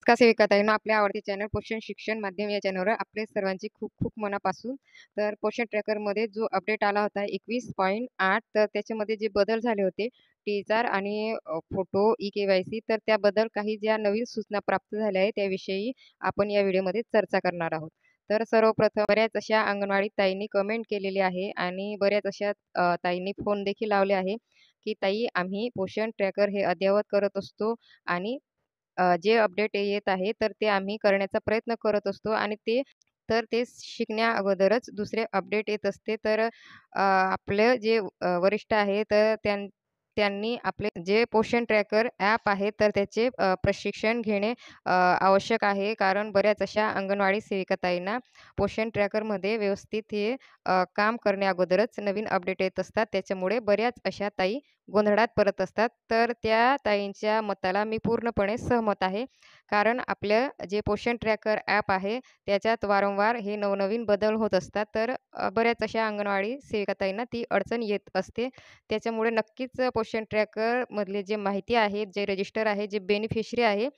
नमस्कार सेविकाताईंनो, आपल्या आवडते चॅनल पोषण शिक्षण माध्यम या चॅनलवर आपले सर्वांचे खूप खूप मनापासून. तर पोषण ट्रॅकरमध्ये जो अपडेट आला होता 21.8, तर त्याच्यामध्ये जे बदल झाले होते टीएचआर आणि फोटो ई-केवायसी, तर त्याबद्दल काही ज्या नवीन सूचना प्राप्त झाल्या आहेत त्याविषयी आपण या व्हिडिओमध्ये चर्चा करणार आहोत. तर सर्वप्रथम बऱ्याच अशा अंगणवाडी ताईंनी कमेंट केलेली आहे आणि बऱ्याच अशा ताईंनी फोन देखील लावले आहे, की ताई आम्ही पोषण ट्रॅकर हे अद्ययावत करत असतो आणि जे अपडेट येत आहे, तर ते आम्ही करण्याचा प्रयत्न करत असतो आणि ते शिकण्या अगोदरच दुसरे अपडेट येत असते. तर आपले जे वरिष्ठ आहे, तर त्यांनी आपले जे पोषण ट्रॅकर ॲप आहे, तर त्याचे प्रशिक्षण घेणे आवश्यक आहे. कारण बऱ्याच अशा अंगणवाडी सेविकाताईंना पोषण ट्रॅकरमध्ये व्यवस्थित हे काम करण्या अगोदरच नवीन अपडेट येत असतात. त्याच्यामुळे बऱ्याच अशा ताई गोंधळात पडत असतात. तर त्या ताईंच्या मताला मी पूर्णपणे सहमत आहे. कारण आपलं जे पोषण ट्रॅकर ॲप आहे, त्याच्यात वारंवार हे नवनवीन बदल होत असतात. तर बऱ्याच अशा अंगणवाडी सेविकाताईंना ती अडचण येत असते. त्याच्यामुळे नक्कीच पोषण ट्रॅकरमधले जे माहिती आहे, जे रजिस्टर आहे, जे बेनिफिशरी आहे,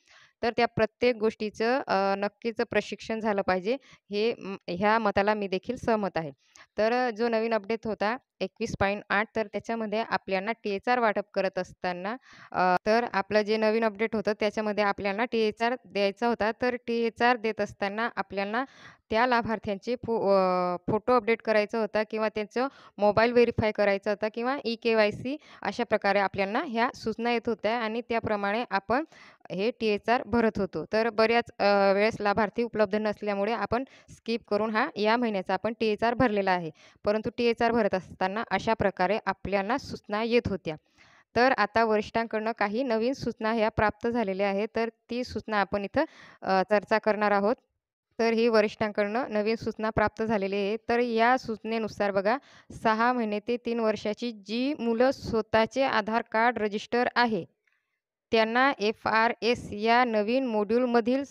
तर त्या प्रत्येक गोष्टीचं नक्कीच प्रशिक्षण झालं पाहिजे. ह्या मताला मी देखील सहमत आहे. तर जो नवीन अपडेट होता 21.8, तर त्याच्यामध्ये आपल्याला टीएचआर वाटप करत असताना तर आपलं जे नवीन अपडेट होतं त्याच्यामध्ये आपल्याला टीएचआर द्यायचा होता. तर टीएचआर देत असताना आपल्याला त्या लाभार्थ्यांचे फोटो अपडेट करायचा होता किंवा त्यांचं मोबाईल व्हेरिफाय करायचा होता किंवा ई-केवायसी अशा प्रकारे आपल्याला ह्या सूचना येत होत्या आणि त्याप्रमाणे आपण हे टीएचआर भरत होतो. तर बऱ्याच वेळेस लाभार्थी उपलब्ध नसल्यामुळे आपण स्किप करून या महिन्याचा आपण टीएचआर भरलेला आहे. परंतु टीएचआर भरत असताना अशा प्रकारे आपल्याला सूचना येत होत्या. तर आता वरिष्ठांकडून काही नवीन सूचना ह्या प्राप्त झालेल्या आहेत. तर ती सूचना आपण इथं चर्चा करणार आहोत. तर ही वरिष्ठांकडून नवीन सूचना प्राप्त झालेली आहे. तर या सूचनेनुसार बघा 6 महिने ते 3 वर्षाची जी मुलं स्वतःचे आधार कार्ड रजिस्टर आहे, त्यांना एफ-आर-एस या नवीन मॉड्यूलमधील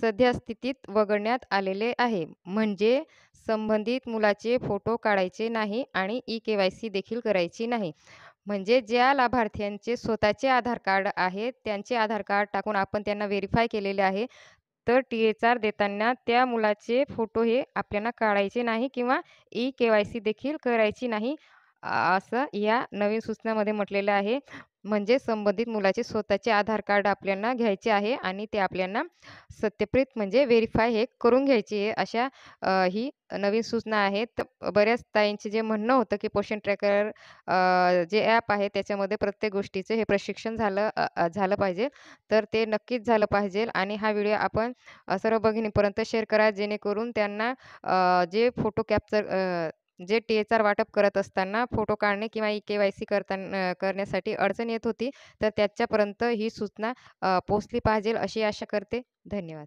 सद्यस्थितीत वगळण्यात आलेले आहे. म्हणजे संबंधित मुलाचे फोटो काढायचे नाही आणि ई-केवायसी देखील करायची नाही. म्हणजे ज्या लाभार्थ्यांचे स्वतःचे आधार कार्ड आहे, त्यांचे आधार कार्ड टाकून आपण त्यांना व्हेरिफाय केलेले आहे. तर टीएचआर देताना त्या मुलाचे फोटो हे आपल्याला काढायचे नाही किंवा ई-केवायसी देखील करायची नाही. असं या नवीन सूचनामध्ये म्हटलेलं आहे. म्हणजे संबंधित मुलाचे स्वतःचे आधार कार्ड आपल्याला घ्यायचे आहे आणि ते आपल्याला सत्यापित म्हणजे व्हेरिफाय हे करून घ्यायची आहे. अशा ही नवीन सूचना आहेत. तर बऱ्याच ताईंचे जे म्हणणं होतं, की पोषण ट्रॅकर जे ॲप आहे त्याच्यामध्ये प्रत्येक गोष्टीचं हे प्रशिक्षण झालं पाहिजे. तर ते नक्कीच झालं पाहिजे आणि हा व्हिडिओ आपण सर्व भगिनींपर्यंत शेअर करा जेणेकरून त्यांना जे फोटो जे टीएचआर वाटप करत असताना फोटो काढणे किंवा ई-केवायसी करण्यासाठी अडचण येत होती, तर त्याच्यापर्यंत ही सूचना पोहोचली पाहिजे अशी आशा करते. धन्यवाद.